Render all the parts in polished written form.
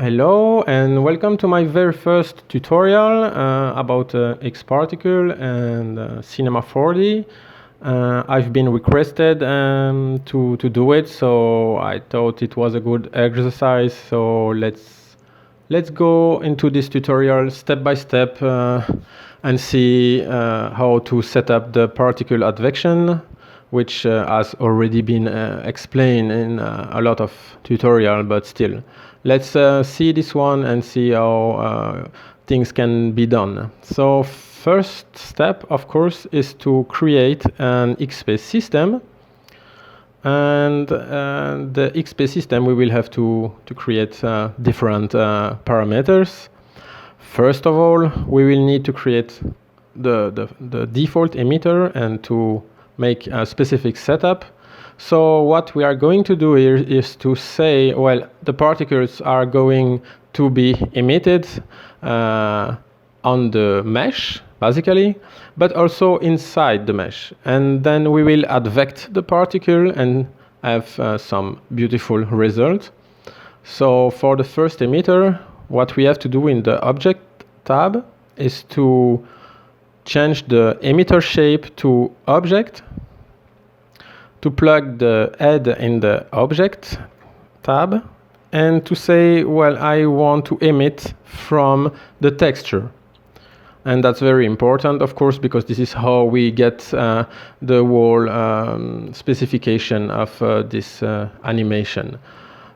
Hello and welcome to my very first tutorial about Xparticle and Cinema 4D. I've been requested to do it, so I thought it was a good exercise. So let's go into this tutorial step by step and see how to set up the particle advection, which has already been explained in a lot of tutorial, but still. Let's see this one and see how things can be done. So first step, of course, is to create an XSpace system. And the XSpace system, we will have to create different parameters. First of all, we will need to create the default emitter and to make a specific setup. So what we are going to do here is to say, well, the particles are going to be emitted on the mesh, basically, but also inside the mesh. And then we will advect the particle and have some beautiful result. So for the first emitter, what we have to do in the Object tab is to change the emitter shape to Object, to plug the head in the Object tab, and to say, well, I want to emit from the texture. And that's very important, of course, because this is how we get the whole specification of this animation.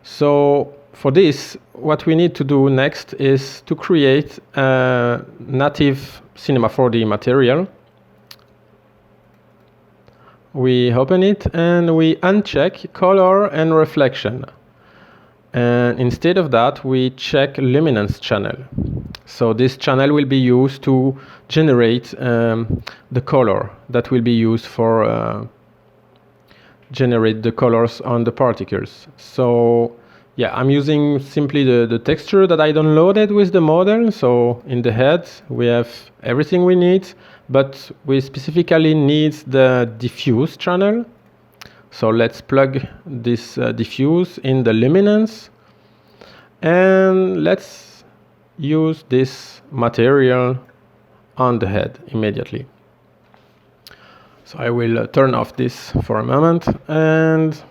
So for this, what we need to do next is to create a native Cinema 4D material. We open it and we uncheck color and reflection. And instead of that, we check luminance channel. So this channel will be used to generate the color that will be used for generate the colors on the particles. So yeah, I'm using simply the texture that I downloaded with the model. So in the head, we have everything we need, but we specifically need the diffuse channel. So let's plug this diffuse in the luminance, and let's use this material on the head immediately. So I will turn off this for a moment. And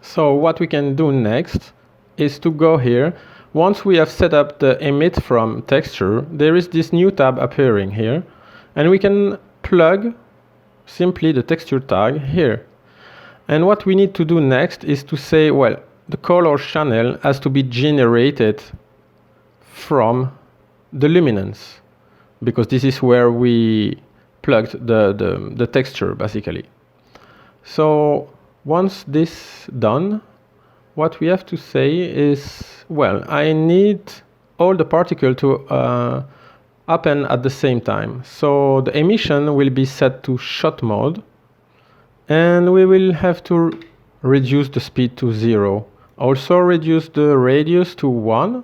so what we can do next is to go here. Once we have set up the emit from texture, there is this new tab appearing here, and we can plug simply the texture tag here. And what we need to do next is to say, well, the color channel has to be generated from the luminance, because this is where we plugged the texture, basically. So once this done, what we have to say is, well, I need all the particles to happen at the same time. So the emission will be set to shot mode, and we will have to reduce the speed to 0. Also reduce the radius to 1,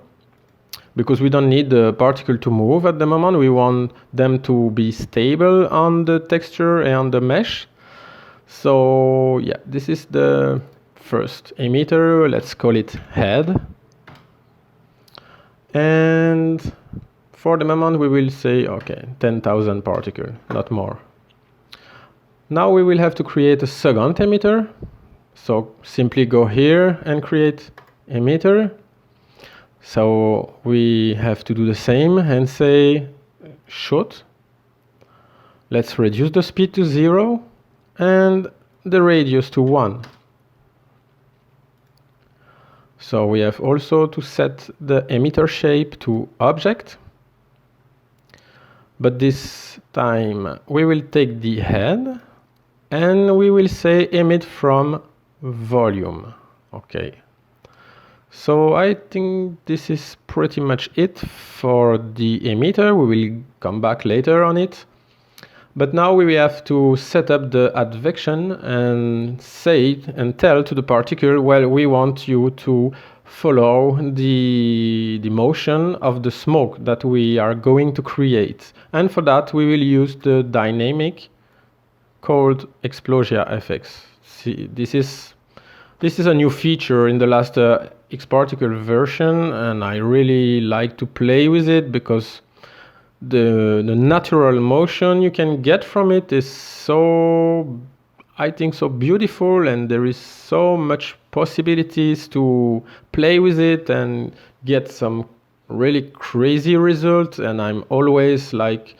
because we don't need the particle to move at the moment. We want them to be stable on the texture and on the mesh. So yeah, this is the first emitter. Let's call it head. And for the moment, we will say, okay, 10,000 particles, not more. Now we will have to create a second emitter. So simply go here and create emitter. So we have to do the same and say shoot. Let's reduce the speed to 0 and the radius to 1. So we have also to set the emitter shape to Object. But this time we will take the head and we will say emit from volume. Okay. So I think this is pretty much it for the emitter. We will come back later on it. But now we have to set up the advection and say and tell to the particle, well, we want you to follow the motion of the smoke that we are going to create. And for that, we will use the dynamic called Explosia FX. See, this is a new feature in the last Xparticle version, and I really like to play with it because the natural motion you can get from it is so, I think, so beautiful, and there is so much possibilities to play with it and get some really crazy results. And I'm always like,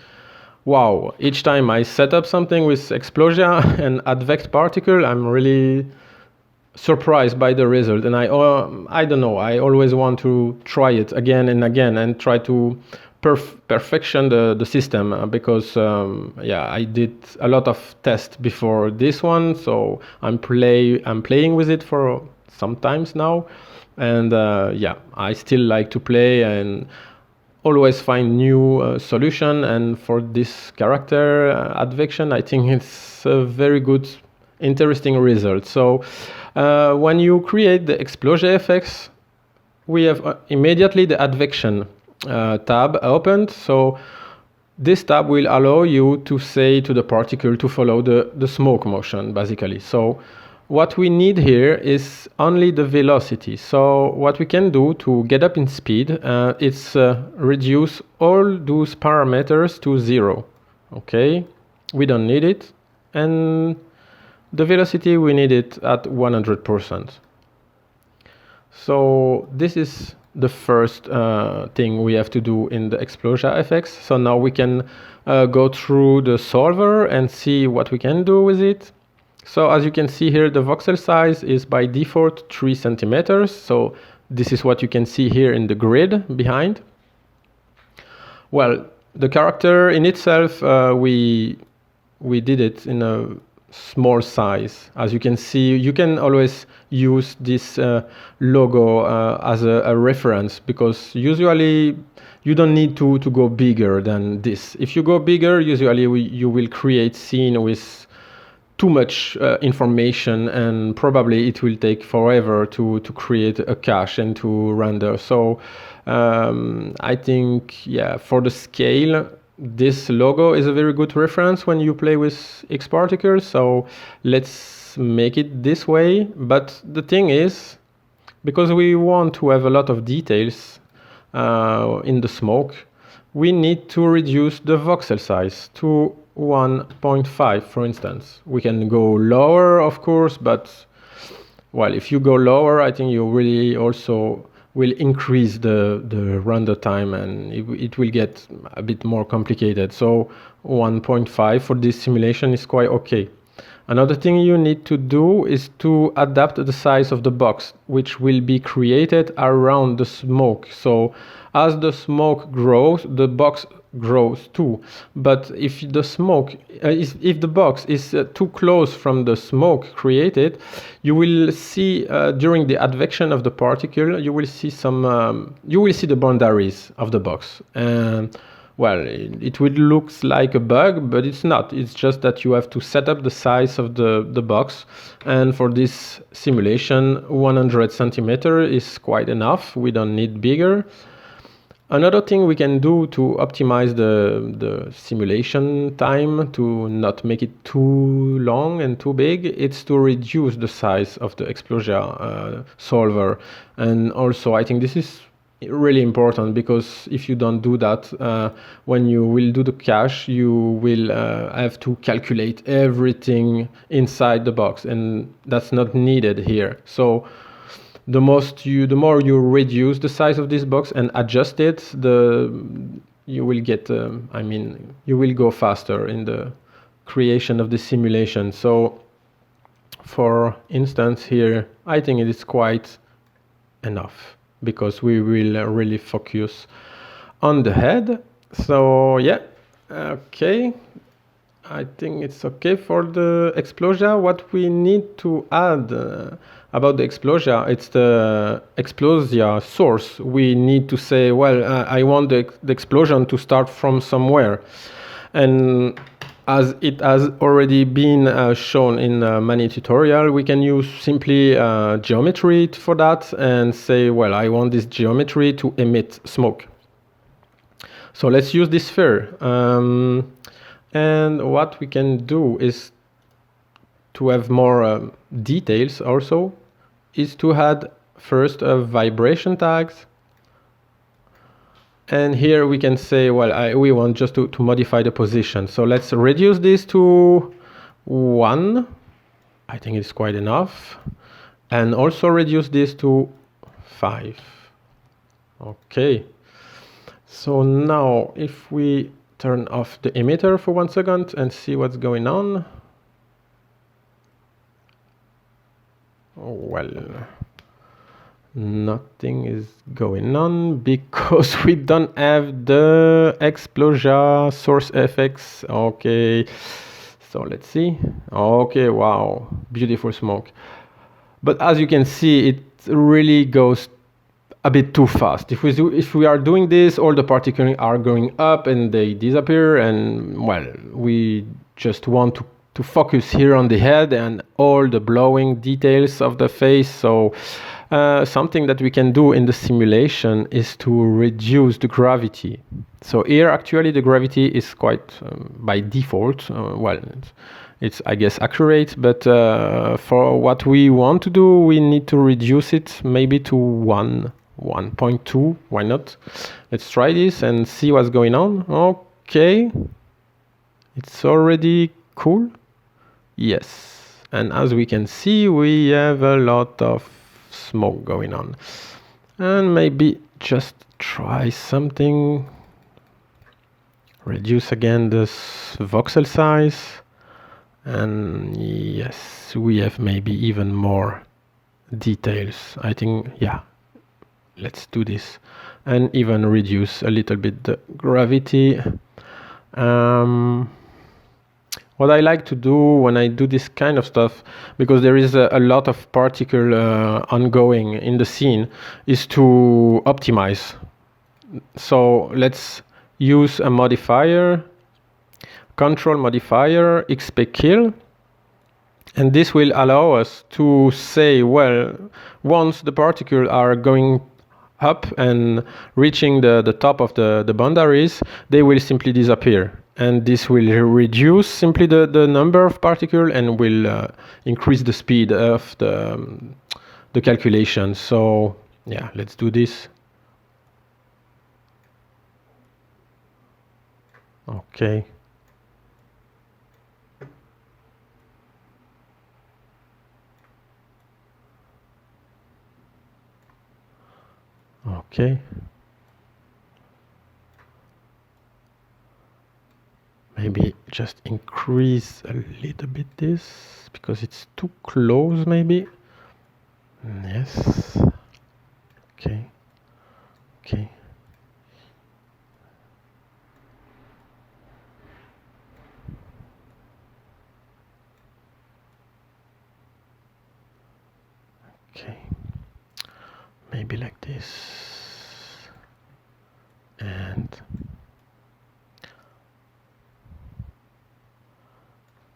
wow, each time I set up something with Explosia and Advect particle, I'm really surprised by the result. And I don't know, I always want to try it again and again and try to perfection the system, because yeah, I did a lot of tests before this one, so I'm playing with it for sometimes now. And yeah, I still like to play and always find new solution. And for this character advection, I think it's a very good, interesting result. So when you create the Explosion effects, we have immediately the advection tab opened. So this tab will allow you to say to the particle to follow the smoke motion, basically. So what we need here is only the velocity. So what we can do to get up in speed is reduce all those parameters to 0. Okay, we don't need it. And the velocity, we need it at 100%. So this is the first thing we have to do in the Explosia effects. So now we can go through the solver and see what we can do with it. So as you can see here, the voxel size is by default 3 centimeters. So this is what you can see here in the grid behind. Well, the character in itself, we did it in a small size. As you can see, you can always use this logo as a reference, because usually you don't need to go bigger than this. If you go bigger, usually you will create scene with too much information, and probably it will take forever to create a cache and to render. So I think, yeah, for the scale, this logo is a very good reference when you play with Xparticles. So let's make it this way. But the thing is, because we want to have a lot of details in the smoke, we need to reduce the voxel size to 1.5, for instance. We can go lower, of course, but well, if you go lower, I think you really also will increase the render time, and it will get a bit more complicated. So 1.5 for this simulation is quite okay. Another thing you need to do is to adapt the size of the box, which will be created around the smoke. So as the smoke grows, the box grows too. But if the smoke, if the box is too close from the smoke created, you will see during the advection of the particle, you will see some, you will see the boundaries of the box. And well, it will look like a bug, but it's not. It's just that you have to set up the size of the box. And for this simulation, 100 centimeter is quite enough. We don't need bigger. Another thing we can do to optimize the simulation time, to not make it too long and too big, it's to reduce the size of the Explosia solver. And also, I think this is really important, because if you don't do that, when you will do the cache, you will have to calculate everything inside the box, and that's not needed here. So the more you reduce the size of this box and adjust it, you will get, you will go faster in the creation of the simulation. So for instance here, I think it is quite enough, because we will really focus on the head. So yeah, okay, I think it's okay for the Explosia. What we need to add about the Explosia, it's the Explosia source. We need to say, well, I want the explosion to start from somewhere. And as it has already been shown in many tutorials, we can use simply geometry for that and say, well, I want this geometry to emit smoke. So let's use this sphere. And what we can do is to have more details also, is to add first vibration tags. And here we can say, well, we want just to modify the position. So let's reduce this to 1. I think it's quite enough. And also reduce this to 5. Okay. So now if we turn off the emitter for 1 second and see what's going on. Oh, well, nothing is going on because we don't have the Explosion source effects. Okay, so let's see. Okay, wow, beautiful smoke. But as you can see, it really goes a bit too fast. If we are doing this, all the particles are going up and they disappear, and well, we just want to focus here on the head and all the blowing details of the face. So something that we can do in the simulation is to reduce the gravity. So here actually the gravity is quite by default, well, it's I guess accurate, but for what we want to do, we need to reduce it maybe to 1.2. Why not? Let's try this and see what's going on. Okay, it's already cool. Yes, and as we can see, we have a lot of smoke going on. And maybe just try something. Reduce again this voxel size. And yes, we have maybe even more details. I think, yeah, let's do this. And even reduce a little bit the gravity. What I like to do when I do this kind of stuff, because there is a lot of particle ongoing in the scene, is to optimize. So let's use a modifier, control modifier, XP kill, and this will allow us to say, well, once the particles are going up and reaching the top of the boundaries, they will simply disappear. And this will reduce simply the number of particles and will increase the speed of the calculation. So yeah, let's do this. Okay. Okay. Maybe just increase a little bit this, because it's too close maybe. Yes. Okay. Okay. Okay. Maybe like this. And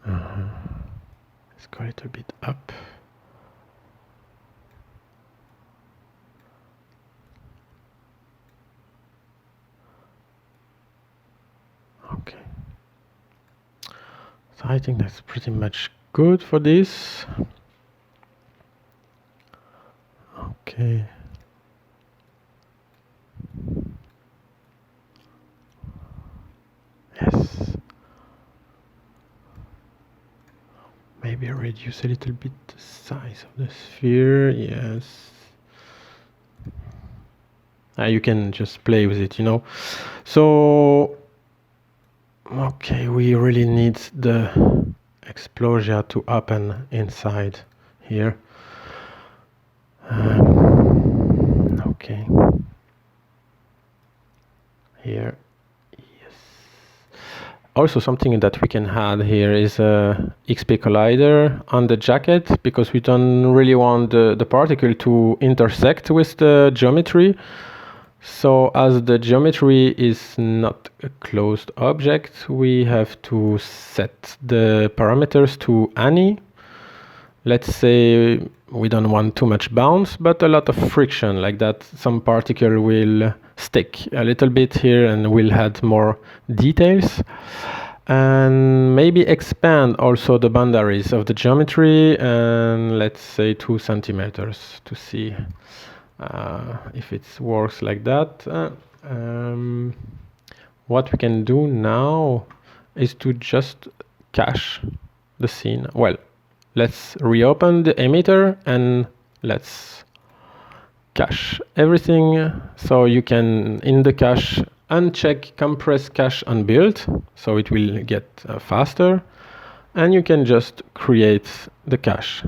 let's go a little bit up. Okay. So I think that's pretty much good for this. Okay. Yes. Maybe reduce a little bit the size of the sphere. Yes. You can just play with it, you know. So, okay, we really need the explosion to happen inside here. Okay. Here. Yes. Also, something that we can add here is a XP collider on the jacket, because we don't really want the particle to intersect with the geometry. So as the geometry is not a closed object, we have to set the parameters to any. Let's say we don't want too much bounce, but a lot of friction, like that some particle will stick a little bit here and we'll add more details. and maybe expand also the boundaries of the geometry, and let's say 2 centimeters to see if it works like that. What we can do now is to just cache the scene. Well, let's reopen the emitter and let's cache everything. So you can, in the cache, uncheck compress cache unbuilt, so it will get faster, and you can just create the cache.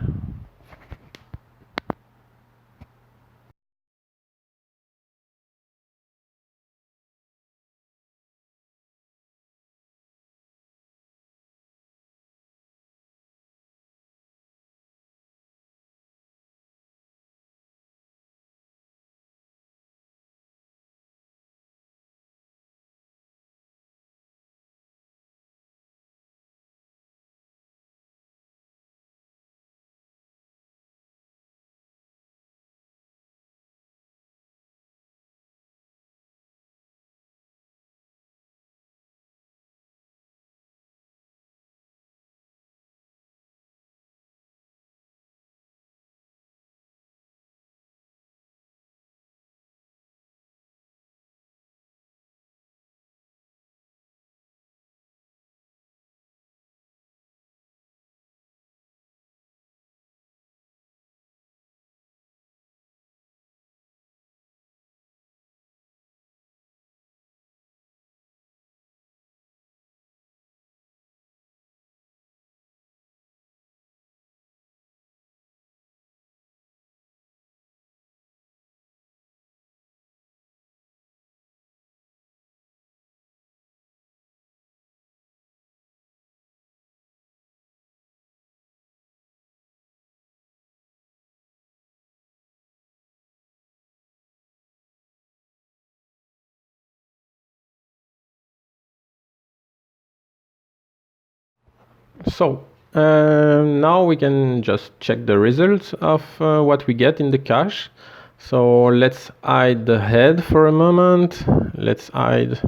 So now we can just check the results of what we get in the cache. So let's hide the head for a moment. Let's hide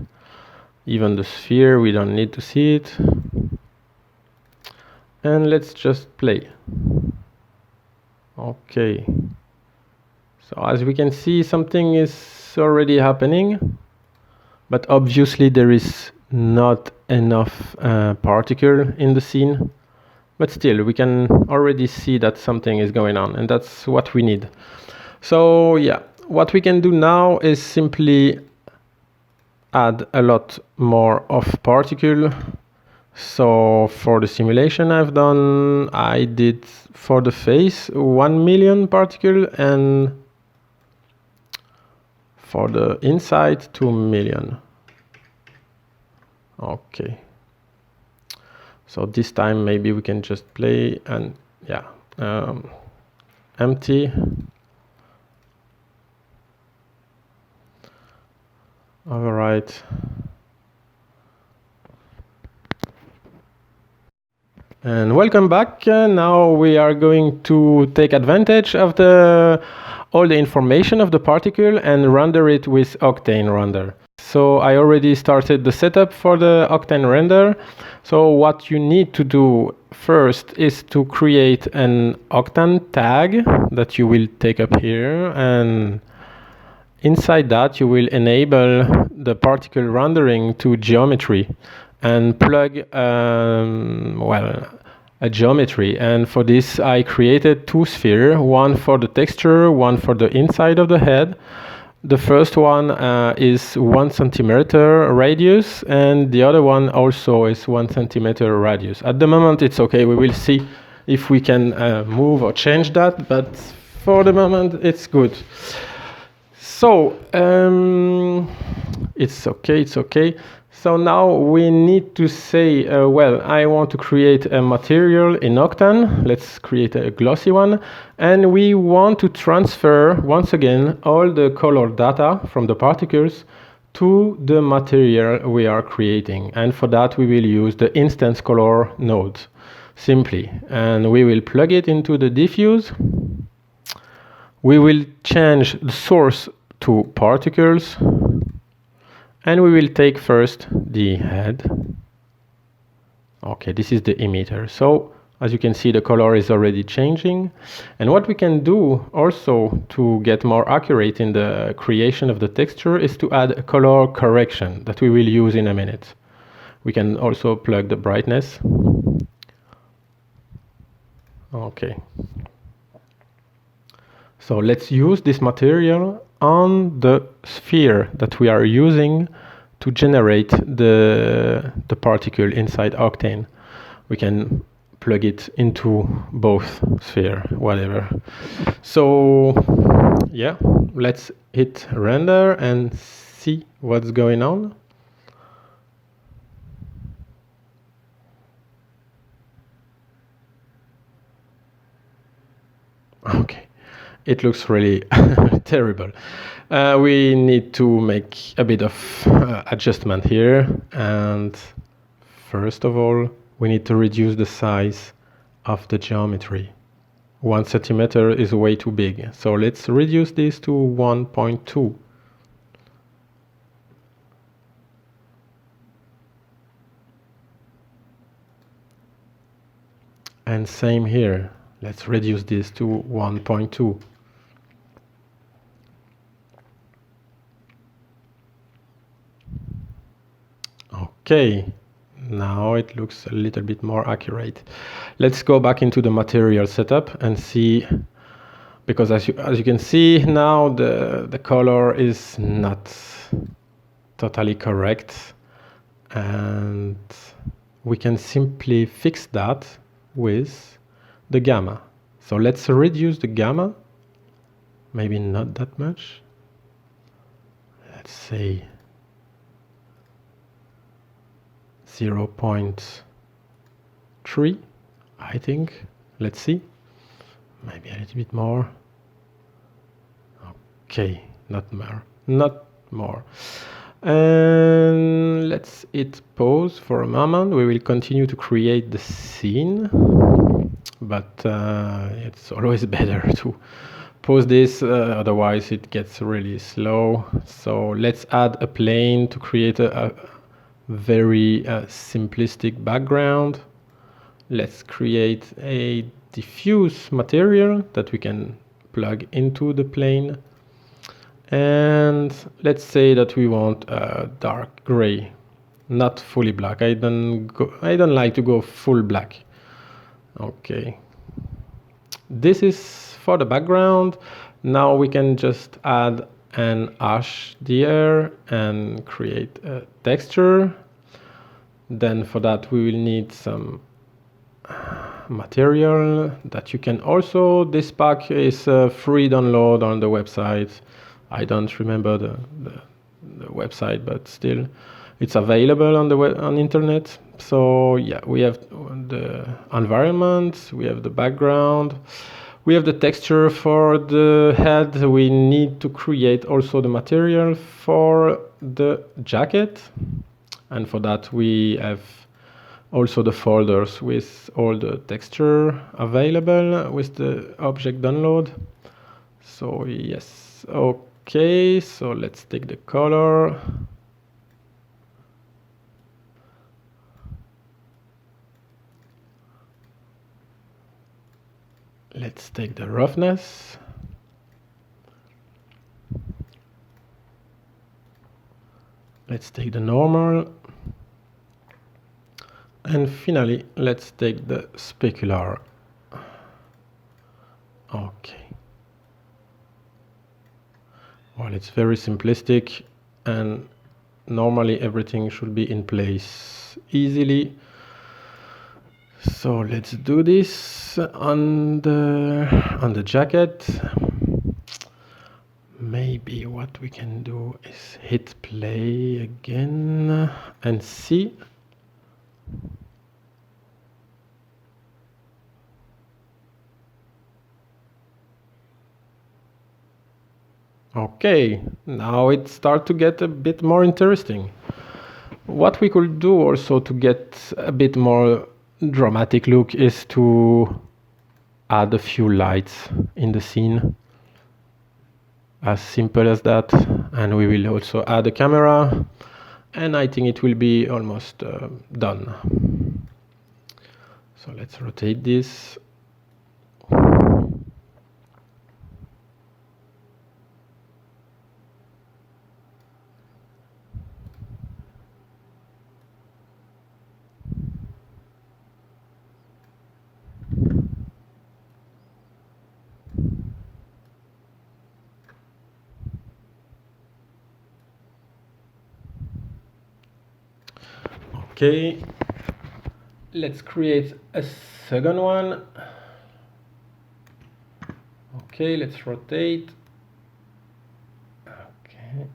even the sphere, we don't need to see it. And let's just play. Okay. So as we can see, something is already happening, but obviously there is not enough particle in the scene. But still, we can already see that something is going on, and that's what we need. So yeah, what we can do now is simply add a lot more of particle. So for the simulation I've done, I did for the face 1 million particle, and for the inside 2 million. Okay. So this time maybe we can just play and yeah, empty. All right. And welcome back. Now we are going to take advantage of all the information of the particle and render it with Octane Render. So I already started the setup for the Octane Render. So what you need to do first is to create an Octane tag that you will take up here, and inside that you will enable the particle rendering to geometry and plug a geometry. And for this I created 2 spheres, one for the texture, one for the inside of the head. The first one is 1 centimeter radius, and the other one also is 1 centimeter radius. At the moment it's okay, we will see if we can move or change that, but for the moment it's good. So it's okay. So now we need to say, well, I want to create a material in Octane. Let's create a glossy one. And we want to transfer, once again, all the color data from the particles to the material we are creating. And for that, we will use the instance color node, simply. And we will plug it into the diffuse. We will change the source to particles. And we will take first the head. Okay, this is the emitter. So as you can see, the color is already changing. And what we can do also to get more accurate in the creation of the texture is to add a color correction that we will use in a minute. We can also plug the brightness. Okay. So let's use this material on the sphere that we are using to generate the particle inside Octane. We can plug it into both sphere, whatever. So yeah, let's hit render and see what's going on. Okay, it looks really terrible. We need to make a bit of adjustment here, and first of all we need to reduce the size of the geometry. 1 centimeter is way too big, so let's reduce this to 1.2. And same here, let's reduce this to 1.2. Okay, now it looks a little bit more accurate. Let's go back into the material setup and see, because as you can see now the color is not totally correct, and we can simply fix that with the gamma. So let's reduce the gamma, maybe not that much, let's say 0.3, I think. Let's see, maybe a little bit more. Okay, not more. And let's hit pause for a moment. We will continue to create the scene, but it's always better to pause this, otherwise it gets really slow. So let's add a plane to create a very simplistic background. Let's create a diffuse material that we can plug into the plane, and let's say that we want a dark gray, not fully black. I don't like to go full black. Okay, this is for the background. Now we can just add an HDR and create a texture. Then for that we will need some material that you can also, this pack is a free download on the website. I don't remember the website, but still it's available on the on internet. So yeah, we have the environment, we have the background, we have the texture for the head. We need to create also the material for the jacket, and for that we have also the folders with all the texture available with the object download. So yes, okay, so let's take the color. Let's take the roughness. Let's take the normal. And finally, let's take the specular. Okay. Well, it's very simplistic, and normally everything should be in place easily. So let's do this on the jacket. Maybe what we can do is hit play again and see. Okay, now it starts to get a bit more interesting. What we could do also to get a bit more dramatic look is to add a few lights in the scene. As simple as that. And we will also add a camera, and I think it will be almost done. So let's rotate this. Okay, let's create a second one. Okay, let's rotate. Okay.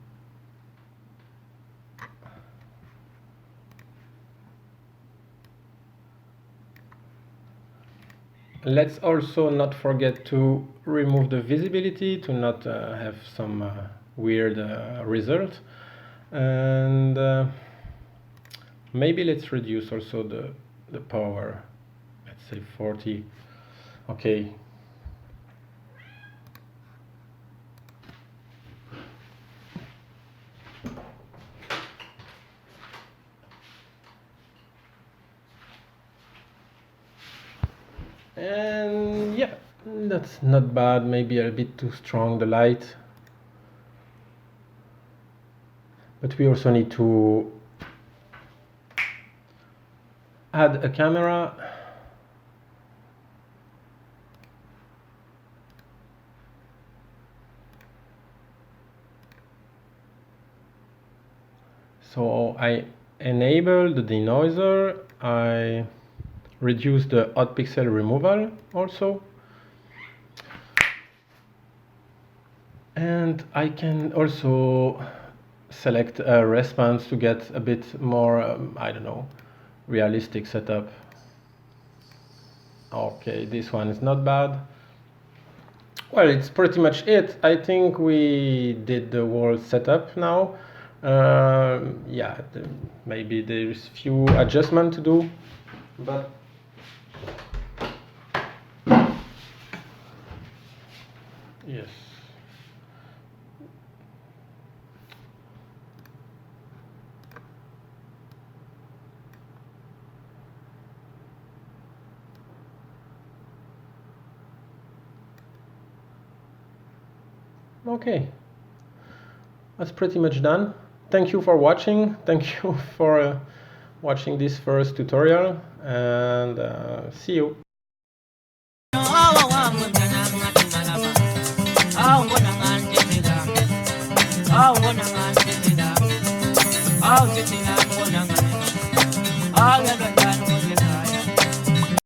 Let's also not forget to remove the visibility to not have some weird result. And maybe let's reduce also the power. Let's say 40. Okay. And yeah, that's not bad. Maybe a bit too strong, the light. But we also need to add a camera. So I enable the denoiser. I reduce the odd pixel removal also. And I can also select a response to get a bit more, I don't know, realistic setup. Okay, this one is not bad. Well, it's pretty much it. I think we did the whole setup now. Yeah, maybe there's few adjustments to do, but yes. Okay, that's pretty much done. Thank you for watching. Thank you for watching this first tutorial, and see you. Oh,